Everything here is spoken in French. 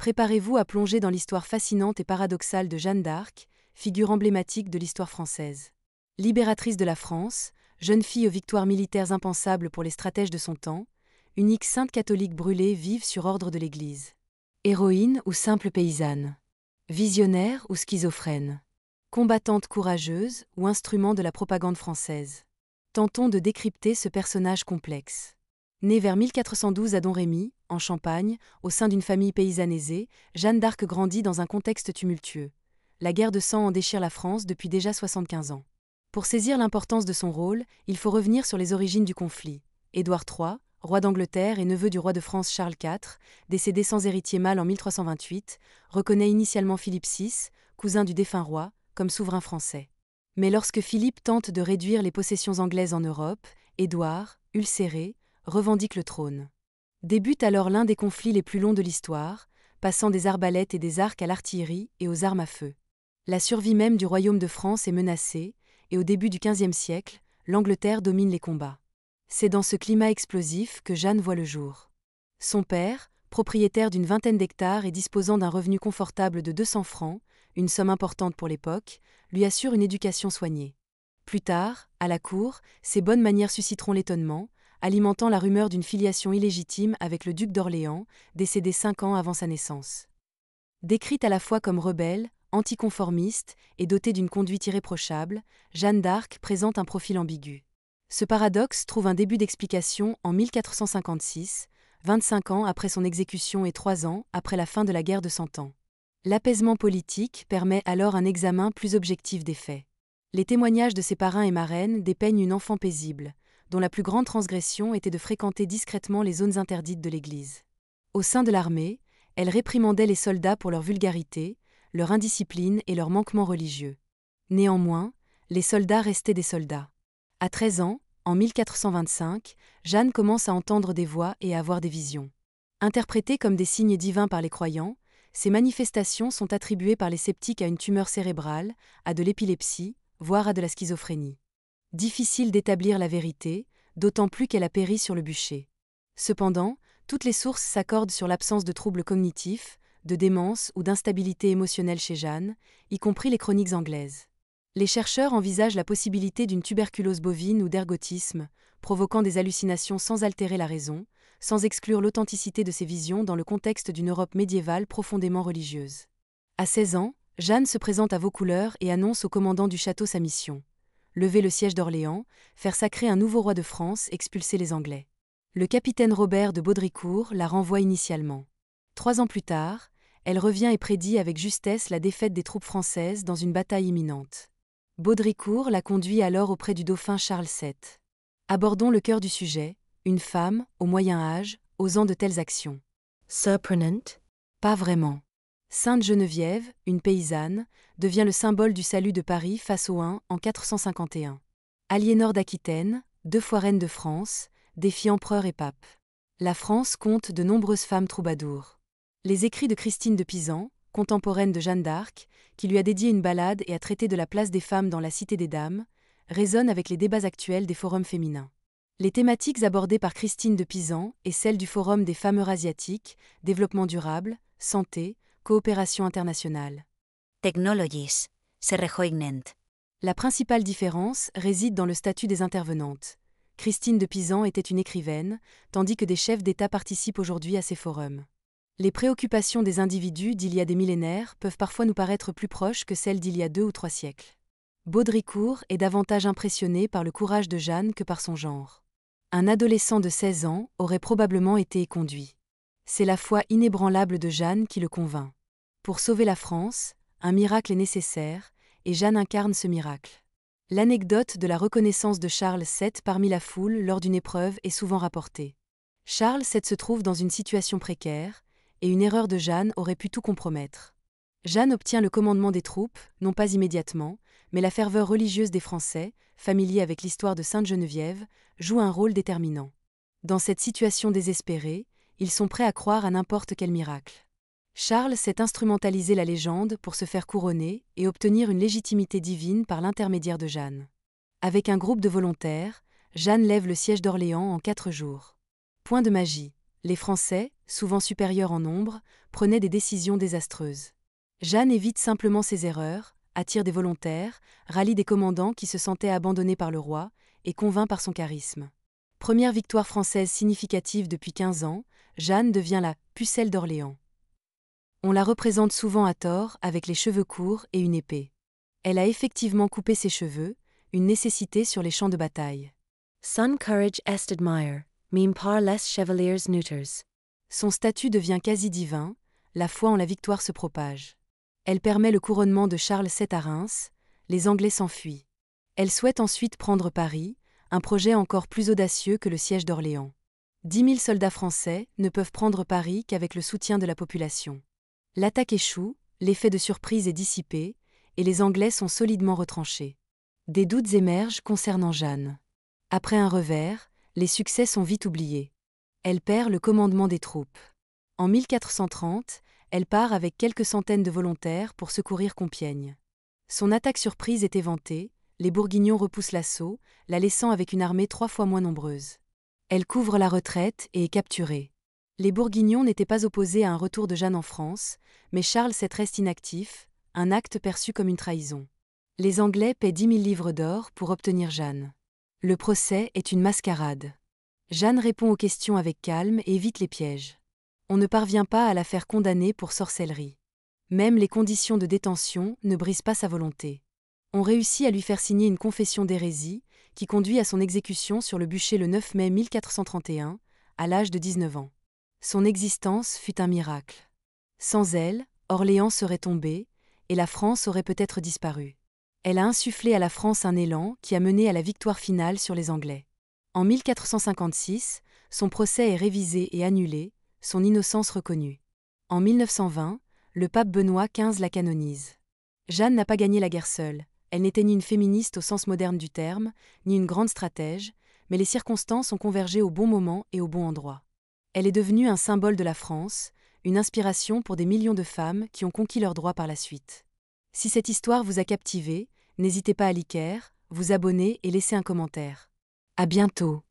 préparez-vous à plonger dans l'histoire fascinante et paradoxale de Jeanne d'Arc, figure emblématique de l'histoire française. Libératrice de la France, jeune fille aux victoires militaires impensables pour les stratèges de son temps, unique sainte catholique brûlée vive sur ordre de l'Église. Héroïne ou simple paysanne. Visionnaire ou schizophrène. Combattante courageuse ou instrument de la propagande française. Tentons de décrypter ce personnage complexe. Née vers 1412 à Domrémy, en Champagne, au sein d'une famille paysanne aisée, Jeanne d'Arc grandit dans un contexte tumultueux. La guerre de sang en déchire la France depuis déjà 75 ans. Pour saisir l'importance de son rôle, il faut revenir sur les origines du conflit. Édouard III, roi d'Angleterre et neveu du roi de France Charles IV, décédé sans héritier mâle en 1328, reconnaît initialement Philippe VI, cousin du défunt roi, comme souverain français. Mais lorsque Philippe tente de réduire les possessions anglaises en Europe, Édouard, ulcéré, revendique le trône. Débute alors l'un des conflits les plus longs de l'histoire, passant des arbalètes et des arcs à l'artillerie et aux armes à feu. La survie même du royaume de France est menacée, et au début du XVe siècle, l'Angleterre domine les combats. C'est dans ce climat explosif que Jeanne voit le jour. Son père, propriétaire d'une vingtaine d'hectares et disposant d'un revenu confortable de 200 francs, une somme importante pour l'époque, lui assure une éducation soignée. Plus tard, à la cour, ses bonnes manières susciteront l'étonnement, alimentant la rumeur d'une filiation illégitime avec le duc d'Orléans, décédé 5 ans avant sa naissance. Décrite à la fois comme rebelle, anticonformiste et dotée d'une conduite irréprochable, Jeanne d'Arc présente un profil ambigu. Ce paradoxe trouve un début d'explication en 1456, 25 ans après son exécution et 3 ans après la fin de la guerre de Cent Ans. L'apaisement politique permet alors un examen plus objectif des faits. Les témoignages de ses parrains et marraines dépeignent une enfant paisible, dont la plus grande transgression était de fréquenter discrètement les zones interdites de l'Église. Au sein de l'armée, elle réprimandait les soldats pour leur vulgarité, leur indiscipline et leur manquement religieux. Néanmoins, les soldats restaient des soldats. À 13 ans, en 1425, Jeanne commence à entendre des voix et à avoir des visions. Interprétées comme des signes divins par les croyants, ces manifestations sont attribuées par les sceptiques à une tumeur cérébrale, à de l'épilepsie, voire à de la schizophrénie. Difficile d'établir la vérité, d'autant plus qu'elle a péri sur le bûcher. Cependant, toutes les sources s'accordent sur l'absence de troubles cognitifs, de démence ou d'instabilité émotionnelle chez Jeanne, y compris les chroniques anglaises. Les chercheurs envisagent la possibilité d'une tuberculose bovine ou d'ergotisme, provoquant des hallucinations sans altérer la raison, sans exclure l'authenticité de ces visions dans le contexte d'une Europe médiévale profondément religieuse. À 16 ans, Jeanne se présente à Vaucouleurs et annonce au commandant du château sa mission: lever le siège d'Orléans, faire sacrer un nouveau roi de France, expulser les Anglais. Le capitaine Robert de Baudricourt la renvoie initialement. 3 ans plus tard, elle revient et prédit avec justesse la défaite des troupes françaises dans une bataille imminente. Baudricourt la conduit alors auprès du dauphin Charles VII. Abordons le cœur du sujet, une femme, au Moyen Âge, osant de telles actions. Surprenant? Pas vraiment. Sainte Geneviève, une paysanne, devient le symbole du salut de Paris face aux Huns en 451. Aliénor d'Aquitaine, 2 fois reine de France, défie empereur et pape. La France compte de nombreuses femmes troubadours. Les écrits de Christine de Pisan, contemporaine de Jeanne d'Arc, qui lui a dédié une ballade et a traité de la place des femmes dans la Cité des Dames, résonnent avec les débats actuels des forums féminins. Les thématiques abordées par Christine de Pisan et celles du Forum des femmes eurasiatiques, développement durable, santé, coopération internationale. Technologies. Se rejoignent. La principale différence réside dans le statut des intervenantes. Christine de Pisan était une écrivaine, tandis que des chefs d'État participent aujourd'hui à ces forums. Les préoccupations des individus d'il y a des millénaires peuvent parfois nous paraître plus proches que celles d'il y a 2 ou 3 siècles. Baudricourt est davantage impressionné par le courage de Jeanne que par son genre. Un adolescent de 16 ans aurait probablement été éconduit. C'est la foi inébranlable de Jeanne qui le convainc. Pour sauver la France, un miracle est nécessaire, et Jeanne incarne ce miracle. L'anecdote de la reconnaissance de Charles VII parmi la foule lors d'une épreuve est souvent rapportée. Charles VII se trouve dans une situation précaire, et une erreur de Jeanne aurait pu tout compromettre. Jeanne obtient le commandement des troupes, non pas immédiatement, mais la ferveur religieuse des Français, familiers avec l'histoire de Sainte Geneviève, joue un rôle déterminant. Dans cette situation désespérée, ils sont prêts à croire à n'importe quel miracle. Charles sait instrumentaliser la légende pour se faire couronner et obtenir une légitimité divine par l'intermédiaire de Jeanne. Avec un groupe de volontaires, Jeanne lève le siège d'Orléans en 4 jours. Point de magie, Les Français, souvent supérieurs en nombre, prenaient des décisions désastreuses. Jeanne évite simplement ses erreurs, attire des volontaires, rallie des commandants qui se sentaient abandonnés par le roi, et convainc par son charisme. Première victoire française significative depuis 15 ans, Jeanne devient la pucelle d'Orléans. On la représente souvent à tort avec les cheveux courts et une épée. Elle a effectivement coupé ses cheveux, une nécessité sur les champs de bataille. Son courage est admire, même par les chevaliers neuters. Son statut devient quasi divin, la foi en la victoire se propage. Elle permet le couronnement de Charles VII à Reims, les Anglais s'enfuient. Elle souhaite ensuite prendre Paris, un projet encore plus audacieux que le siège d'Orléans. 10 000 soldats français ne peuvent prendre Paris qu'avec le soutien de la population. L'attaque échoue, l'effet de surprise est dissipé, et les Anglais sont solidement retranchés. Des doutes émergent concernant Jeanne. Après un revers, les succès sont vite oubliés. Elle perd le commandement des troupes. En 1430, elle part avec quelques centaines de volontaires pour secourir Compiègne. Son attaque surprise est éventée, les Bourguignons repoussent l'assaut, la laissant avec une armée 3 fois moins nombreuse. Elle couvre la retraite et est capturée. Les Bourguignons n'étaient pas opposés à un retour de Jeanne en France, mais Charles VII reste inactif, un acte perçu comme une trahison. Les Anglais paient 10 000 livres d'or pour obtenir Jeanne. Le procès est une mascarade. Jeanne répond aux questions avec calme et évite les pièges. On ne parvient pas à la faire condamner pour sorcellerie. Même les conditions de détention ne brisent pas sa volonté. On réussit à lui faire signer une confession d'hérésie qui conduit à son exécution sur le bûcher le 9 mai 1431, à l'âge de 19 ans. Son existence fut un miracle. Sans elle, Orléans serait tombé, et la France aurait peut-être disparu. Elle a insufflé à la France un élan qui a mené à la victoire finale sur les Anglais. En 1456, son procès est révisé et annulé, son innocence reconnue. En 1920, le pape Benoît XV la canonise. Jeanne n'a pas gagné la guerre seule. Elle n'était ni une féministe au sens moderne du terme, ni une grande stratège, mais les circonstances ont convergé au bon moment et au bon endroit. Elle est devenue un symbole de la France, une inspiration pour des millions de femmes qui ont conquis leurs droits par la suite. Si cette histoire vous a captivé, n'hésitez pas à liker, vous abonner et laisser un commentaire. À bientôt.